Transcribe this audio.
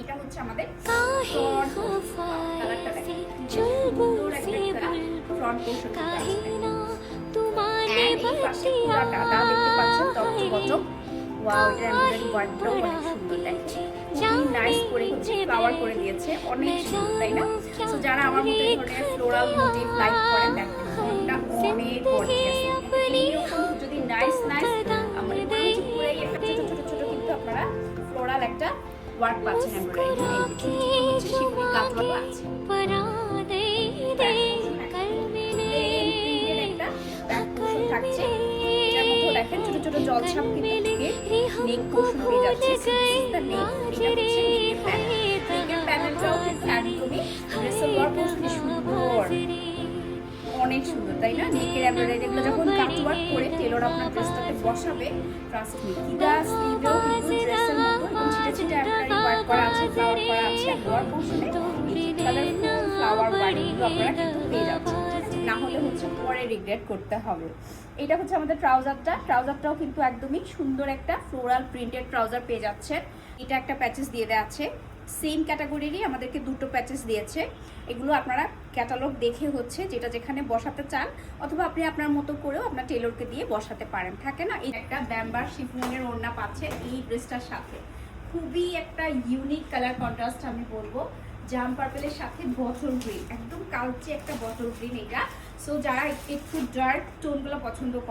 এটা হচ্ছে আমাদের ফ্রন্ট কালারটা দেখেন, সুন্দর একটা ফ্রন্ট পোর্শন এই পাশে পুরো ডাটা দেখতে পাচ্ছেন টপ টু বটম। ওয়াও, এটা এমব্রয়ডারি ওয়ার্কটাও অনেক সুন্দর, দেখেন খুবই নাইস করে হচ্ছে ফ্লাওয়ার করে দিয়েছে, অনেক সুন্দর তাই না? সো যারা আমার মতো এই ধরনের ফ্লোরাল মোটিভ লাইক করেন, দেখেন ফ্রন্টটা অনেক গর্জিয়াস। এরকম যদি নাইস আমার মনে হচ্ছে পুরোই একটা ছোট ছোট ছোট কিন্তু আপনারা ফ্লোরাল একটা ওয়ার্ক পাচ্ছেন এমব্রয়ডারি, এই যে ছোট ছোট হচ্ছে শিফলি কাটওয়ার্ক আছে। একটা ব্যাক পোর্শন থাকছে, এটার মধ্যে দেখেন ছোট ছোট জলছাপ কিন্তু নেক পোর্শন পেয়ে যাচ্ছে। এটা হচ্ছে নেকের প্যানেল, নেকের প্যানেলটাও কিন্তু একদমই ড্রেসের ওয়ার্ক পোর্শন সুন্দর, অনেক সুন্দর তাই না? নেকের এমব্রয়ডারি এগুলো যখন কাটওয়ার্ক করে টেলর আপনার ড্রেসটাতে বসাবে, ট্রাস্ট মি, কিদা স্লিভেও কিন্তু ড্রেসের মতো এবং ছিটে ছিটে এমব্রয়ডারি ওয়ার্ক করা আছে, ফ্লাওয়ার করা আছে লোয়ার পোর্শনে, কালারফুল ফ্লাওয়ার ওয়ার্কগুলো আপনারা কিন্তু পেয়ে যাচ্ছেন, না হলে হচ্ছে পরে রিগ্রেট করতে হবে। এটা হচ্ছে আমাদের ট্রাউজারটাও কিন্তু একদমই সুন্দর একটা ফ্লোরাল প্রিন্টেড ট্রাউজার পেয়ে যাচ্ছেন। এটা একটা প্যাচেস দিয়ে দেওয়া আছে, সেম ক্যাটাগরিরই আমাদেরকে দুটো প্যাচেস দিয়েছে। এগুলো আপনারা ক্যাটালগ দেখে হচ্ছে যেটা যেখানে বসাতে চান, অথবা আপনি আপনার মতো করেও আপনার টেলরকে দিয়ে বসাতে পারেন, থাকে না? এই একটা ব্যাম্বার শিফনের ওড়না পাচ্ছেন এই ড্রেসটার সাথে, খুবই একটা ইউনিক কালার কন্ট্রাস্ট আমি বলবো, জাম পার্পেলের সাথে বটল গ্রিন, একদম কালচে একটা বটল গ্রিন এটা। সো যারা একটু ডার্ক টোনগুলো পছন্দ করে